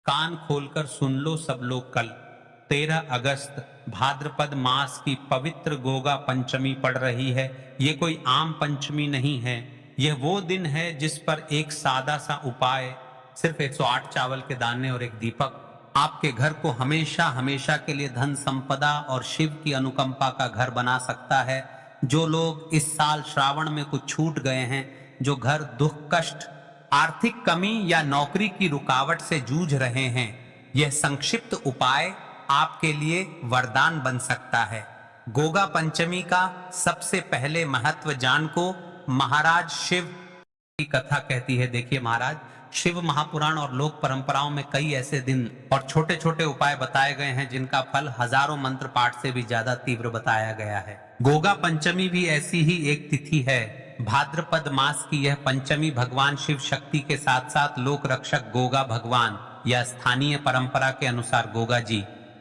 कान खोलकर सुन लो सब लोग, कल 13 अगस्त भाद्रपद मास की पवित्र गोगा पंचमी पड़ रही है। ये कोई आम पंचमी नहीं है, यह वो दिन है जिस पर एक सादा सा उपाय, सिर्फ 108 चावल के दाने और एक दीपक, आपके घर को हमेशा हमेशा के लिए धन संपदा और शिव की अनुकंपा का घर बना सकता है। जो लोग इस साल श्रावण में कुछ छूट गए हैं, जो घर दुख कष्ट, आर्थिक कमी या नौकरी की रुकावट से जूझ रहे हैं, यह संक्षिप्त उपाय आपके लिए वरदान बन सकता है। गोगा पंचमी का सबसे पहले महत्व जान को महाराज शिव की कथा कहती है। देखिए महाराज, शिव महापुराण और लोक परंपराओं में कई ऐसे दिन और छोटे छोटे उपाय बताए गए हैं जिनका फल हजारों मंत्र पाठ से भी ज्यादा तीव्र बताया गया है। गोगा पंचमी भी ऐसी ही एक तिथि है। भाद्रपद मास की यह पंचमी भगवान शिव शक्ति के साथ साथ लोक रक्षक गोगा भगवान या स्थानीय परंपरा के अनुसार गोगा जी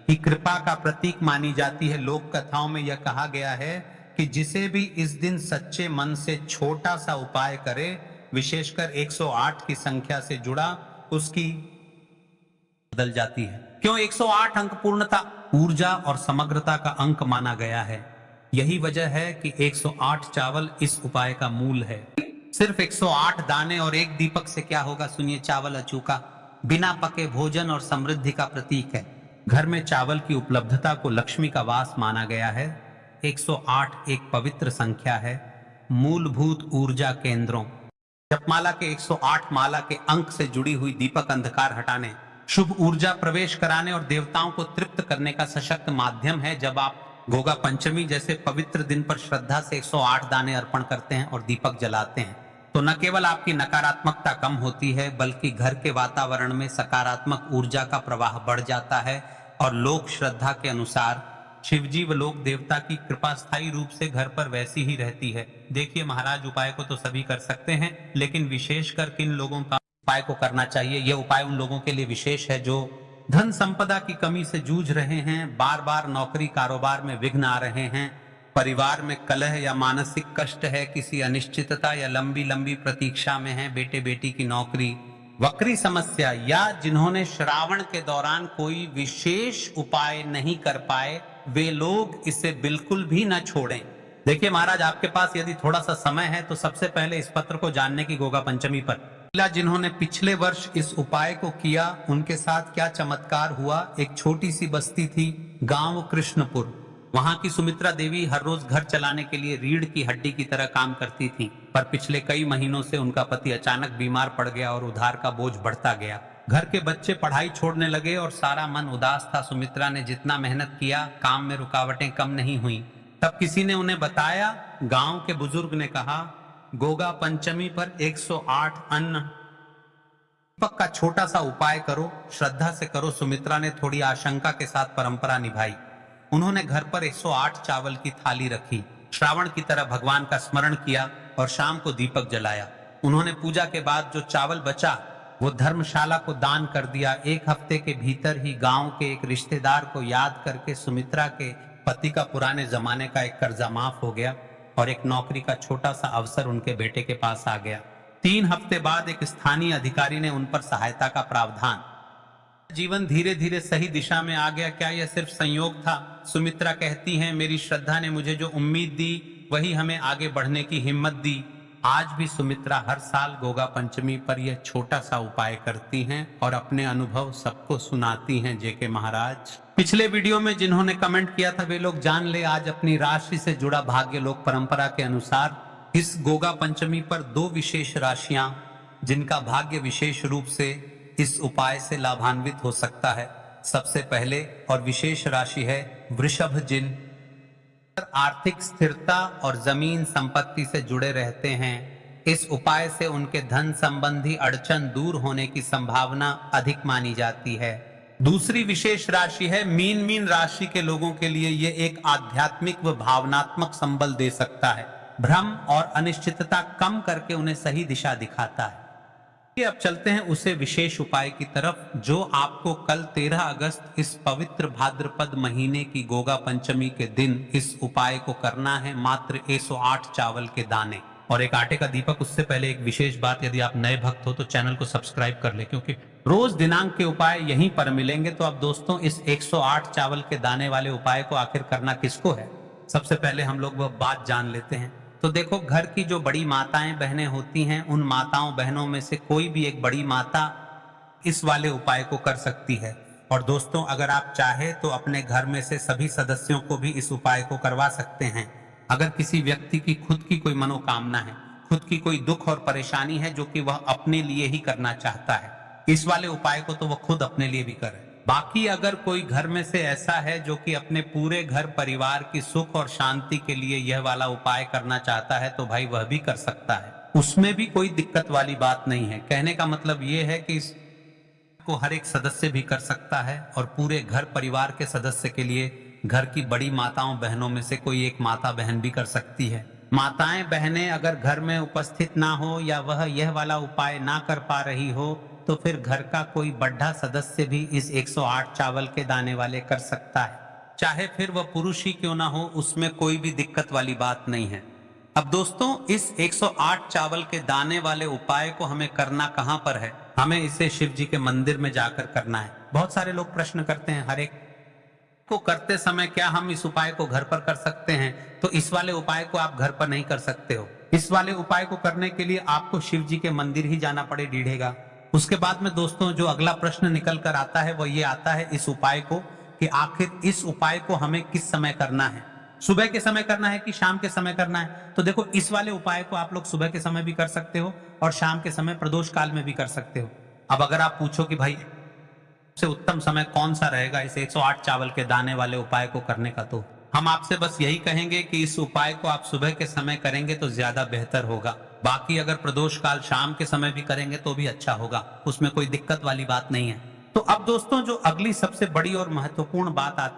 की कृपा का प्रतीक मानी जाती है। लोक कथाओं में यह कहा गया है कि जिसे भी इस दिन सच्चे मन से छोटा सा उपाय करे, विशेषकर 108 की संख्या से जुड़ा, उसकी बदल जाती है। क्यों 108 अंक पूर्णता, ऊर्जा और समग्रता का अंक माना गया है। यही वजह है कि 108 चावल इस उपाय का मूल है। सिर्फ 108 दाने और एक दीपक से क्या होगा, सुनिए। चावल अचूका, बिना पके भोजन और समृद्धि का प्रतीक है। घर में चावल की उपलब्धता को लक्ष्मी का वास माना गया है। 108 एक पवित्र संख्या है। मूलभूत ऊर्जा केंद्रों, जपमाला के 108 माला के अंक से जुड़ी हुई दीपक अंधकार हटाने, शुभ ऊर्जा प्रवेश कराने और देवताओं को तृप्त करने का सशक्त माध्यम है। जब आप गोगा पंचमी जैसे पवित्र दिन पर श्रद्धा से 108 दाने अर्पण करते हैं और दीपक जलाते हैं, तो न केवल आपकी नकारात्मकता कम होती है, बल्कि घर के वातावरण में सकारात्मक ऊर्जा का प्रवाह बढ़ जाता है। और लोक श्रद्धा के अनुसार शिवजी व लोक देवता की कृपा स्थायी रूप से घर पर वैसी ही रहती है। देखिए महाराज, उपाय को तो सभी कर सकते हैं, लेकिन विशेषकर किन लोगों का उपाय को करना चाहिए। यह उपाय उन लोगों के लिए विशेष है जो धन संपदा की कमी से जूझ रहे हैं, बार बार नौकरी कारोबार में विघ्न आ रहे हैं, परिवार में कलह या मानसिक कष्ट है, किसी अनिश्चितता या लंबी लंबी प्रतीक्षा में है, बेटे बेटी की नौकरी, वक्री समस्या, या जिन्होंने श्रावण के दौरान कोई विशेष उपाय नहीं कर पाए, वे लोग इसे बिल्कुल भी न छोड़ें। देखिए महाराज, आपके पास यदि थोड़ा सा समय है तो सबसे पहले इस पत्र को जानने की गोगा पंचमी पर जिन्होंने पिछले वर्ष इस उपाय को किया, उनके साथ क्या चमत्कार हुआ। एक छोटी सी बस्ती थी, गांव कृष्णपुर। वहां की सुमित्रा देवी हर रोज घर चलाने के लिए रीढ़ की हड्डी की तरह काम करती थी, पर पिछले कई महीनों से उनका पति अचानक बीमार पड़ गया और उधार का बोझ बढ़ता गया। घर के बच्चे पढ़ाई छोड़ने लगे और सारा मन उदास था। सुमित्रा ने जितना मेहनत किया, काम में रुकावटें कम नहीं हुई। तब किसी ने उन्हें बताया, गांव के बुजुर्ग ने कहा, गोगा पंचमी पर 108 अन्न दीपक का छोटा सा उपाय करो, श्रद्धा से करो। सुमित्रा ने थोड़ी आशंका के साथ परंपरा निभाई। उन्होंने घर पर 108 चावल की थाली रखी, श्रावण की तरह भगवान का स्मरण किया और शाम को दीपक जलाया। उन्होंने पूजा के बाद जो चावल बचा वो धर्मशाला को दान कर दिया। एक हफ्ते के भीतर ही गांव के एक रिश्तेदार को याद करके सुमित्रा के पति का पुराने जमाने का एक कर्जा माफ हो गया और एक नौकरी का छोटा सा अवसर उनके बेटे के पास आ गया। 3 हफ्ते बाद एक स्थानीय अधिकारी ने उन पर सहायता का प्रावधान। जीवन धीरे धीरे सही दिशा में आ गया। क्या यह सिर्फ संयोग था? सुमित्रा कहती हैं, मेरी श्रद्धा ने मुझे जो उम्मीद दी वही हमें आगे बढ़ने की हिम्मत दी। आज भी सुमित्रा हर साल गोगा पंचमी पर यह छोटा सा उपाय करती हैं और अपने अनुभव सबको सुनाती हैं। जेके महाराज, पिछले वीडियो में जिन्होंने कमेंट किया था वे लोग जान ले आज अपनी राशि से जुड़ा भाग्य। लोक परंपरा के अनुसार इस गोगा पंचमी पर 2 विशेष राशियां जिनका भाग्य विशेष रूप से इस उपाय से लाभान्वित हो सकता है। सबसे पहले और विशेष राशि है वृषभ, जिन आर्थिक स्थिरता और जमीन संपत्ति से जुड़े रहते हैं। इस उपाय से उनके धन संबंधी अड़चन दूर होने की संभावना अधिक मानी जाती है। दूसरी विशेष राशि है मीन। मीन राशि के लोगों के लिए ये एक आध्यात्मिक व भावनात्मक संबल दे सकता है, भ्रम और अनिश्चितता कम करके उन्हें सही दिशा दिखाता है। अब चलते हैं उसे विशेष उपाय की तरफ जो आपको कल 13 अगस्त इस पवित्र भाद्रपद महीने की गोगा पंचमी के दिन इस उपाय को करना है। मात्र 108 चावल के दाने, और एक आटे का दीपक। उससे पहले एक विशेष बात, यदि आप नए भक्त हो तो चैनल को सब्सक्राइब कर ले, क्योंकि रोज दिनांक के उपाय यहीं पर मिलेंगे। तो अब दोस्तों, इस 108 चावल के दाने वाले उपाय को आखिर करना किसको है, सबसे पहले हम लोग वह बात जान लेते हैं। तो देखो, घर की जो बड़ी माताएं बहनें होती हैं, उन माताओं बहनों में से कोई भी एक बड़ी माता इस वाले उपाय को कर सकती है। और दोस्तों, अगर आप चाहे तो अपने घर में से सभी सदस्यों को भी इस उपाय को करवा सकते हैं। अगर किसी व्यक्ति की खुद की कोई मनोकामना है, खुद की कोई दुख और परेशानी है जो कि वह अपने लिए ही करना चाहता है, इस वाले उपाय को तो वह खुद अपने लिए भी करे। बाकी अगर कोई घर में से ऐसा है जो कि अपने पूरे घर परिवार की सुख और शांति के लिए यह वाला उपाय करना चाहता है, तो भाई वह भी कर सकता है, उसमें भी कोई दिक्कत वाली बात नहीं है। कहने का मतलब यह है कि को हर एक सदस्य भी कर सकता है, और पूरे घर परिवार के सदस्य के लिए घर की बड़ी माताओं बहनों में से कोई एक माता बहन भी कर सकती है। माताएं बहनें अगर घर में उपस्थित ना हो या वह यह वाला उपाय ना कर पा रही हो, तो फिर घर का कोई बड़ा सदस्य भी इस 108 चावल के दाने वाले कर सकता है, चाहे फिर वह पुरुष ही क्यों ना हो, उसमें कोई भी दिक्कत वाली बात नहीं है। अब दोस्तों, इस 108 चावल के दाने वाले उपाय को हमें करना कहां पर है? हमें इसे शिव जी के मंदिर में जाकर करना है। बहुत सारे लोग प्रश्न करते हैं, हर एक को करते समय क्या हम इस उपाय को घर पर कर सकते हैं? तो इस वाले उपाय को आप घर पर नहीं कर सकते हो। इस वाले उपाय को करने के लिए आपको शिव जी के मंदिर ही जाना पड़े, डीढ़ेगा। उसके बाद में दोस्तों, जो अगला प्रश्न निकल कर आता है वो ये आता है इस उपाय को, कि आखिर इस उपाय को हमें किस समय करना है, सुबह के समय करना है कि शाम के समय करना है? तो देखो, इस वाले उपाय को आप लोग सुबह के समय भी कर सकते हो और शाम के समय प्रदोष काल में भी कर सकते हो। अब अगर आप पूछो कि भाई सबसे उत्तम समय कौन सा रहेगा इस 108 चावल के दाने वाले उपाय को करने का, तो हम आपसे बस यही कहेंगे कि इस उपाय को आप सुबह के समय करेंगे तो ज्यादा बेहतर होगा। बाकी अगर प्रदोष काल शाम के समय भी करेंगे तो भी अच्छा होगा, उसमें कोई दिक्कत वाली बात नहीं है। तो अब दोस्तों, जो अगली सबसे बड़ी और महत्वपूर्ण बात आती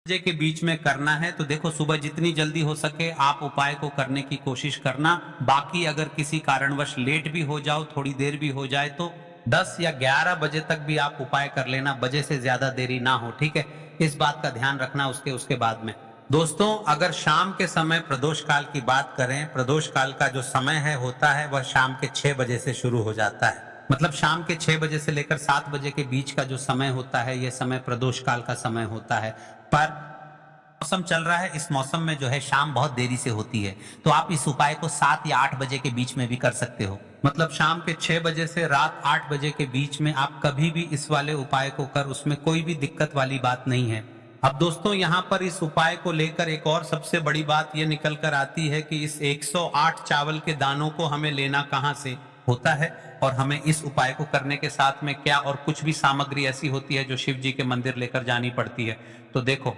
है के बीच में करना है, तो देखो, सुबह जितनी जल्दी हो सके आप उपाय को करने की कोशिश करना। बाकी अगर किसी कारणवश लेट भी हो जाओ, थोड़ी देर भी हो जाए, तो 10 या 11 बजे तक भी आप उपाय कर लेना, बजे से ज्यादा देरी ना हो, ठीक है? इस बात का ध्यान रखना। उसके बाद में दोस्तों, अगर शाम के समय प्रदोष काल की बात करें, प्रदोष काल का जो समय है होता है वह शाम के 6 बजे से शुरू हो जाता है। मतलब शाम के 6 बजे से लेकर 7 बजे के बीच का जो समय होता है, यह समय प्रदोष काल का समय होता है। पर मौसम चल रहा है, इस मौसम में जो है शाम बहुत देरी से होती है, तो आप इस उपाय को 7 या 8 बजे के बीच में भी कर सकते हो। मतलब शाम के 6 बजे से रात 8 बजे के बीच में आप कभी भी इस वाले उपाय को कर, उसमें कोई भी दिक्कत वाली बात नहीं है। अब दोस्तों, यहाँ पर इस उपाय को लेकर एक और सबसे बड़ी बात यह निकल कर आती है कि इस 108 चावल के दानों को हमें लेना कहाँ से होता है, और हमें इस उपाय को करने के साथ में क्या और कुछ भी सामग्री ऐसी होती है जो शिव जी के मंदिर लेकर जानी पड़ती है। तो देखो,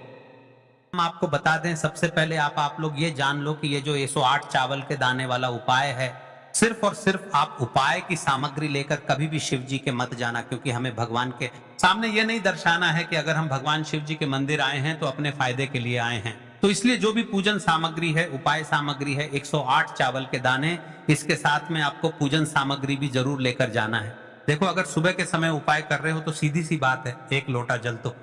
हम आपको बता दें, सबसे पहले आप लोग ये जान लो कि ये जो 108 चावल के दाने वाला उपाय है, सिर्फ और सिर्फ आप उपाय की सामग्री लेकर कभी भी शिव जी के मत जाना, क्योंकि हमें भगवान के सामने ये नहीं दर्शाना है कि अगर हम भगवान शिव जी के मंदिर आए हैं तो अपने फायदे के लिए आए हैं। तो इसलिए जो भी पूजन सामग्री है, उपाय सामग्री है, 108 चावल के दाने, इसके साथ में आपको पूजन सामग्री भी जरूर लेकर जाना है। देखो, अगर सुबह के समय उपाय कर रहे हो तो सीधी सी बात है, एक लोटा जल तो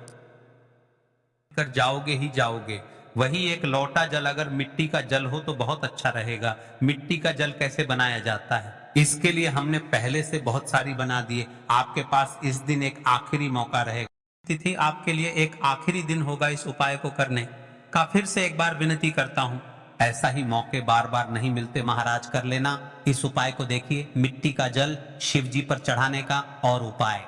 कर जाओगे ही जाओगे। वही एक लोटा जल अगर मिट्टी का जल हो तो बहुत अच्छा रहेगा। मिट्टी का जल कैसे बनाया जाता है, इसके लिए हमने पहले से बहुत सारी बना दिए। आपके पास इस दिन एक आखिरी मौका रहेगा, तिथि आपके लिए एक आखिरी दिन होगा इस उपाय को करने का। फिर से एक बार विनती करता हूं, ऐसा ही मौके बार बार नहीं मिलते महाराज, कर लेना इस उपाय को। देखिए, मिट्टी का जल शिव जी पर चढ़ाने का और उपाय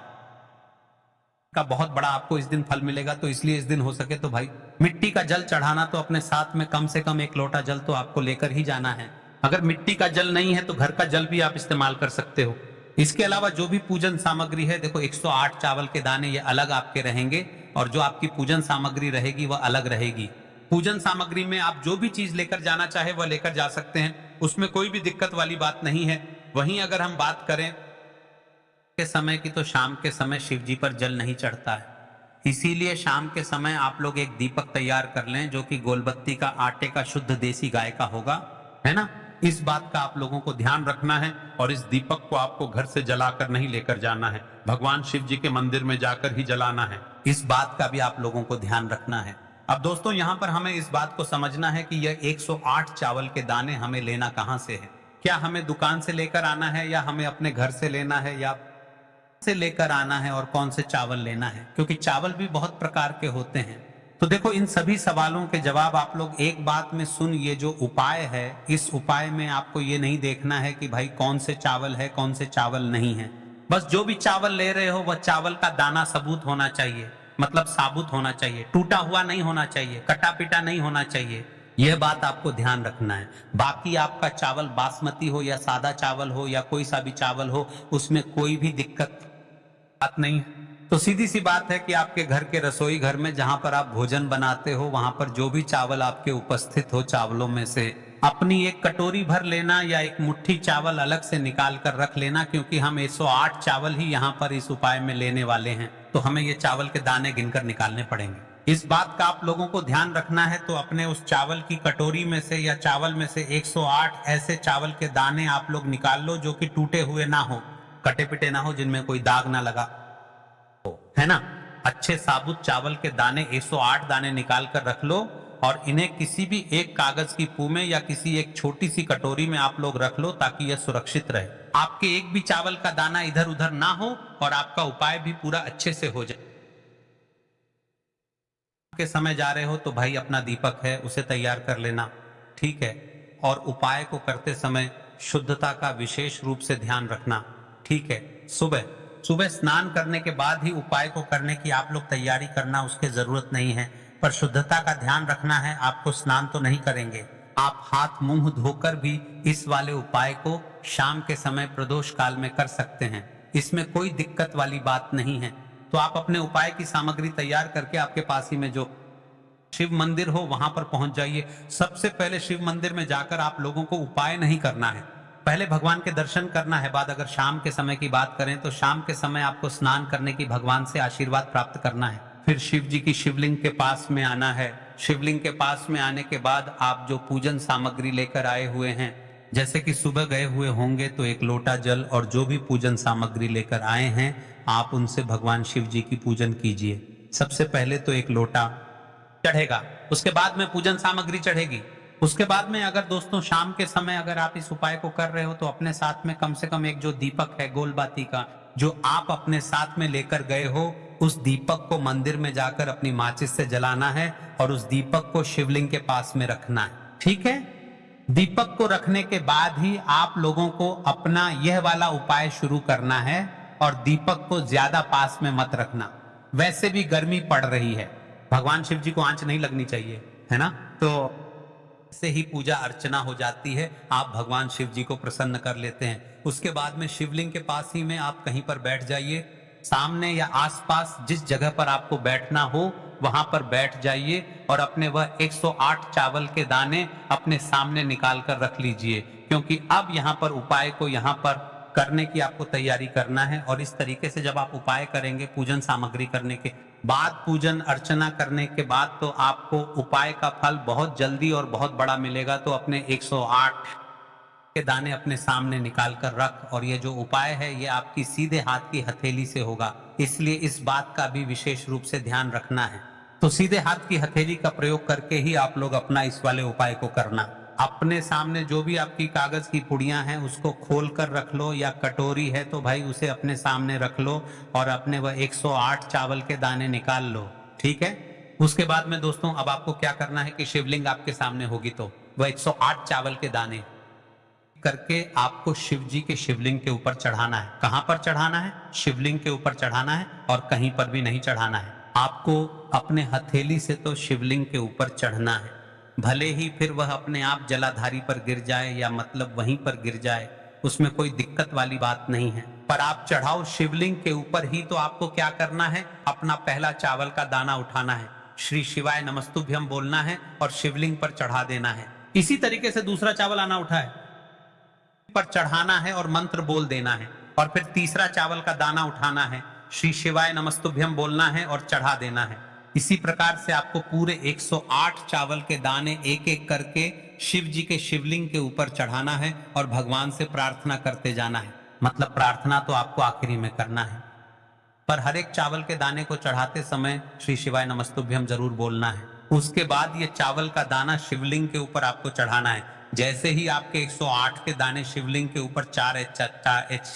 का बहुत बड़ा आपको इस दिन फल मिलेगा। तो इसलिए इस दिन हो सके तो भाई मिट्टी का जल चढ़ाना, तो अपने साथ में कम से कम एक लोटा जल तो आपको लेकर ही जाना है। अगर मिट्टी का जल नहीं है तो घर का जल भी आप इस्तेमाल कर सकते हो। इसके अलावा जो भी पूजन सामग्री है, देखो 108 चावल के दाने ये अलग आपके रहेंगे, और जो आपकी पूजन सामग्री रहेगी वह अलग रहेगी। पूजन सामग्री में आप जो भी चीज लेकर जाना चाहे वह लेकर जा सकते हैं, उसमें कोई भी दिक्कत वाली बात नहीं है। वहीं अगर हम बात करें के समय की, तो शाम के समय शिव जी पर जल नहीं चढ़ता है, इसीलिए शाम के समय आप लोग एक दीपक तैयार कर लें जो कि गोलबत्ती का आटे का शुद्ध देसी गाय का होगा, है ना? इस बात का आप लोगों को ध्यान रखना है, और इस दीपक को आपको घर से जलाकर नहीं लेकर जाना है, भगवान शिव जी के मंदिर में जाकर ही जलाना है। इस बात का भी आप लोगों को ध्यान रखना है। अब दोस्तों यहाँ पर हमें इस बात को समझना है कि यह 108 चावल के दाने हमें लेना कहाँ से है। क्या हमें दुकान से लेकर आना है या हमें अपने घर से लेना है या से लेकर आना है, और कौन से चावल लेना है, क्योंकि चावल भी बहुत प्रकार के होते हैं। तो देखो, इन सभी सवालों के जवाब आप लोग एक बात में सुन, ये जो उपाय है, इस उपाय में आपको ये नहीं देखना है कि भाई कौन से चावल है कौन से चावल नहीं है। बस जो भी चावल ले रहे हो वह चावल का दाना सबूत होना चाहिए, मतलब साबुत होना चाहिए, टूटा हुआ नहीं होना चाहिए, कटा पिटा नहीं होना चाहिए। यह बात आपको ध्यान रखना है। बाकी आपका चावल बासमती हो या सादा चावल हो या कोई सा भी चावल हो, उसमें कोई भी दिक्कत बात नहीं है। तो सीधी सी बात है कि आपके घर के रसोई घर में जहां पर आप भोजन बनाते हो, वहां पर जो भी चावल आपके उपस्थित हो, चावलों में से अपनी एक कटोरी भर लेना या एक मुट्ठी चावल अलग से निकाल कर रख लेना, क्योंकि हम 108 चावल ही यहाँ पर इस उपाय में लेने वाले हैं। तो हमें ये चावल के दाने गिनकर निकालने पड़ेंगे। इस बात का आप लोगों को ध्यान रखना है। तो अपने उस चावल की कटोरी में से या चावल में से 108 ऐसे चावल के दाने आप लोग निकाल लो जो कि टूटे हुए ना हो, कटे पिटे ना हो, जिनमें कोई दाग ना लगा हो, है ना। अच्छे साबुत चावल के दाने 108 दाने निकाल कर रख लो, और इन्हें किसी भी एक कागज की पू में या किसी एक छोटी सी कटोरी में आप लोग रख लो, ताकि यह सुरक्षित रहे। आपके एक भी चावल का दाना इधर उधर ना हो और आपका उपाय भी पूरा अच्छे से हो जाए। के समय जा रहे हो तो भाई अपना दीपक है उसे तैयार कर लेना, ठीक है। और उपाय को करते समय शुद्धता का विशेष रूप से ध्यान रखना, ठीक है। सुबह सुबह स्नान करने के बाद ही उपाय को करने की आप लोग तैयारी करना, उसकी जरूरत नहीं है। पर शुद्धता का ध्यान रखना है। आपको स्नान तो नहीं करेंगे, आप हाथ मुंह धोकर भी इस वाले उपाय को शाम के समय प्रदोष काल में कर सकते हैं। इसमें कोई दिक्कत वाली बात नहीं है। तो आप अपने उपाय की सामग्री तैयार करके आपके पास ही में जो शिव मंदिर हो वहां पर पहुंच जाइए। सबसे पहले शिव मंदिर में जाकर आप लोगों को उपाय नहीं करना है, पहले भगवान के दर्शन करना है। बाद अगर शाम के समय की बात करें तो शाम के समय आपको स्नान करने की भगवान से आशीर्वाद प्राप्त करना है। फिर शिव जी की शिवलिंग के पास में आना है। शिवलिंग के पास में आने के बाद आप जो पूजन सामग्री लेकर आए हुए हैं, जैसे कि सुबह गए हुए होंगे तो एक लोटा जल और जो भी पूजन सामग्री लेकर आए हैं, आप उनसे भगवान शिव जी की पूजन कीजिए। सबसे पहले तो एक लोटा चढ़ेगा, उसके बाद में पूजन सामग्री चढ़ेगी। उसके बाद में अगर दोस्तों शाम के समय अगर आप इस उपाय को कर रहे हो तो अपने साथ में कम से कम एक जो दीपक है गोलबाती का, जो आप अपने साथ में लेकर गए हो, उस दीपक को मंदिर में जाकर अपनी माचिस से जलाना है और उस दीपक को शिवलिंग के पास में रखना है, ठीक है। दीपक को रखने के बाद ही आप लोगों को अपना यह वाला उपाय शुरू करना है, और दीपक को ज्यादा पास में मत रखना। वैसे भी गर्मी पड़ रही है, भगवान शिव जी को आंच नहीं लगनी चाहिए, है ना। तो से ही पूजा अर्चना हो जाती है, आप भगवान शिव जी को प्रसन्न कर लेते हैं। उसके बाद में शिवलिंग के पास ही में आप कहीं पर बैठ जाइए, सामने या आसपास जिस जगह पर आपको बैठना हो वहां पर बैठ जाइए, और अपने वह 108 चावल के दाने अपने सामने निकाल कर रख लीजिए, क्योंकि अब यहाँ पर उपाय को यहाँ पर करने की आपको तैयारी करना है। और इस तरीके से जब आप उपाय करेंगे पूजन सामग्री करने के बाद, पूजन अर्चना करने के बाद, तो आपको उपाय का फल बहुत जल्दी और बहुत बड़ा मिलेगा। तो अपने 108 के दाने अपने सामने निकाल कर रख, और ये जो उपाय है ये आपकी सीधे हाथ की हथेली से होगा, इसलिए इस बात का भी विशेष रूप से ध्यान रखना है। तो सीधे हाथ की हथेली का प्रयोग करके ही आप लोग अपना इस वाले उपाय को करना। अपने सामने जो भी आपकी कागज की पुड़ियां हैं उसको खोल कर रख लो, या कटोरी है तो भाई उसे अपने सामने रख लो, और अपने वह 108 चावल के दाने निकाल लो, ठीक है। उसके बाद में दोस्तों अब आपको क्या करना है कि शिवलिंग आपके सामने होगी तो वह 108 चावल के दाने करके आपको शिव जी के शिवलिंग के ऊपर चढ़ाना है। कहां पर चढ़ाना है? शिवलिंग के ऊपर चढ़ाना है, और कहीं पर भी नहीं चढ़ाना है। आपको अपने हथेली से तो शिवलिंग के ऊपर चढ़ना है, भले ही फिर वह अपने आप जलाधारी पर गिर जाए या मतलब वहीं पर गिर जाए, उसमें कोई दिक्कत वाली बात नहीं है। पर आप चढ़ाओ शिवलिंग के ऊपर ही। तो आपको क्या करना है, अपना पहला चावल का दाना उठाना है, श्री शिवाय नमस्तुभ्यम बोलना है और शिवलिंग पर चढ़ा देना है। इसी तरीके से दूसरा चावल आना उठाए पर चढ़ाना है और मंत्र बोल देना है, और फिर तीसरा चावल का दाना उठाना है, श्री शिवाय नमस्तुभ्यम बोलना है और चढ़ा देना है। इसी प्रकार से आपको पूरे 108 चावल के दाने एक एक करके शिव जी के शिवलिंग के ऊपर चढ़ाना है और भगवान से प्रार्थना करते जाना है। मतलब प्रार्थना तो आपको आखिरी में करना है, पर हर एक चावल के दाने को चढ़ाते समय श्री शिवाय नमस्तुभ्यम जरूर बोलना है। उसके बाद ये चावल का दाना शिवलिंग के ऊपर आपको चढ़ाना है। जैसे ही आपके 108 के दाने शिवलिंग के ऊपर 4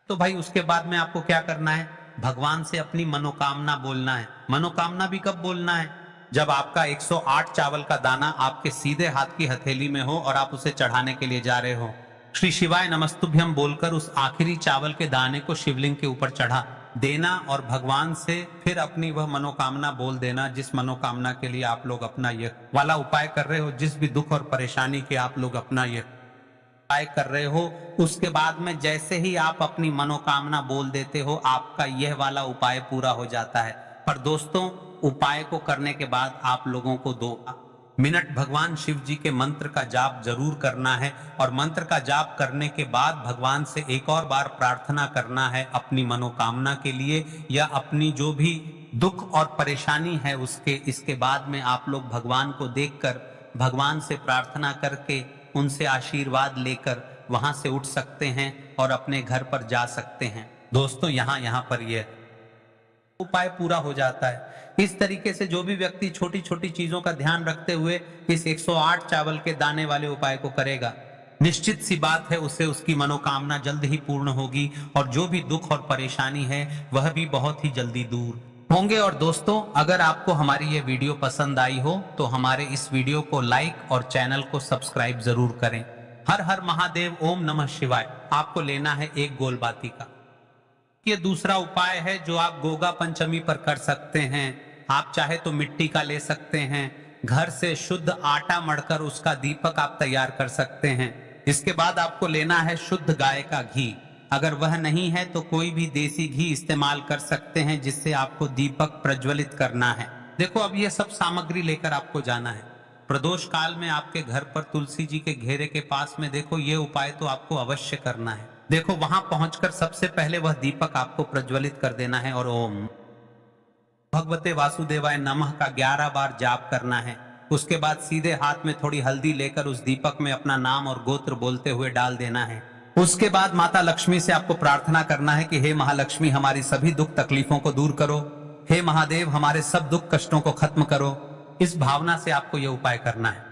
तो भाई उसके बाद में आपको क्या करना है, भगवान से अपनी मनोकामना बोलना है। मनोकामना भी कब बोलना है, जब आपका 108 चावल का दाना आपके सीधे हाथ की हथेली में हो और आप उसे चढ़ाने के लिए जा रहे हो। श्री शिवाय नमस्तुभ्यम बोलकर उस आखिरी चावल के दाने को शिवलिंग के ऊपर चढ़ा देना और भगवान से फिर अपनी वह मनोकामना बोल देना, जिस मनोकामना के लिए आप लोग अपना यह वाला उपाय कर रहे हो, जिस भी दुख और परेशानी के आप लोग अपना यह उपाय कर रहे हो। उसके बाद में जैसे ही आप अपनी मनोकामना बोल देते हो, आपका यह वाला उपाय पूरा हो जाता है। पर दोस्तों, उपाय को करने के बाद आप लोगों को 2 मिनट भगवान शिव जी के मंत्र का जाप जरूर करना है और मंत्र का जाप करने के बाद भगवान से एक और बार प्रार्थना करना है अपनी मनोकामना के लिए या अपनी जो भी दुख और परेशानी है उसके। इसके बाद में आप लोग भगवान को देखकर भगवान से प्रार्थना करके उनसे आशीर्वाद लेकर वहां से उठ सकते हैं और अपने घर पर जा सकते हैं। दोस्तों, यहाँ पर यह उपाय पूरा हो जाता है। इस तरीके से जो भी व्यक्ति छोटी छोटी चीजों का ध्यान रखते हुए इस 108 चावल के दाने वाले उपाय को करेगा, निश्चित सी बात है उसे उसकी मनोकामना जल्द ही पूर्ण होगी और जो भी दुख और परेशानी है वह भी बहुत ही जल्दी दूर होंगे। और दोस्तों, अगर आपको हमारी ये वीडियो पसंद आई हो तो हमारे इस वीडियो को लाइक और चैनल को सब्सक्राइब जरूर करें। हर हर महादेव, ओम नमः शिवाय। आपको लेना है एक गोलबाती का। ये दूसरा उपाय है जो आप गोगा पंचमी पर कर सकते हैं। आप चाहे तो मिट्टी का ले सकते हैं, घर से शुद्ध आटा मढ़कर उसका दीपक आप तैयार कर सकते हैं। इसके बाद आपको लेना है शुद्ध गाय का घी। अगर वह नहीं है तो कोई भी देसी घी इस्तेमाल कर सकते हैं जिससे आपको दीपक प्रज्वलित करना है। देखो, अब ये सब सामग्री लेकर आपको जाना है। प्रदोष काल में आपके घर पर तुलसी जी के घेरे के पास में देखो, ये उपाय तो आपको अवश्य करना है। देखो, वहां पहुंचकर सबसे पहले वह दीपक आपको प्रज्वलित कर देना है और ओम भगवते वासुदेवाय नमः का 11 बार जाप करना है। उसके बाद सीधे हाथ में थोड़ी हल्दी लेकर उस दीपक में अपना नाम और गोत्र बोलते हुए डाल देना है। उसके बाद माता लक्ष्मी से आपको प्रार्थना करना है कि हे महालक्ष्मी, हमारी सभी दुख तकलीफों को दूर करो। हे महादेव, हमारे सब दुख कष्टों को खत्म करो। इस भावना से आपको यह उपाय करना है।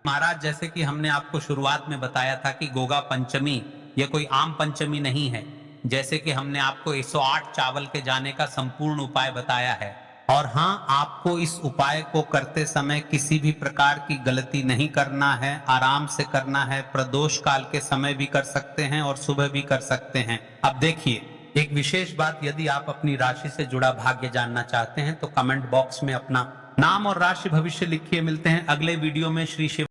महाराज, जैसे कि हमने आपको शुरुआत में बताया था कि गोगा पंचमी यह कोई आम पंचमी नहीं है। जैसे कि हमने आपको 108 चावल के जाने का संपूर्ण उपाय बताया है। और हाँ, आपको इस उपाय को करते समय किसी भी प्रकार की गलती नहीं करना है, आराम से करना है। प्रदोष काल के समय भी कर सकते हैं और सुबह भी कर सकते हैं। अब देखिए, एक विशेष बात, यदि आप अपनी राशि से जुड़ा भाग्य जानना चाहते हैं तो कमेंट बॉक्स में अपना नाम और राशि भविष्य लिखिए। मिलते हैं अगले वीडियो में। श्री शिव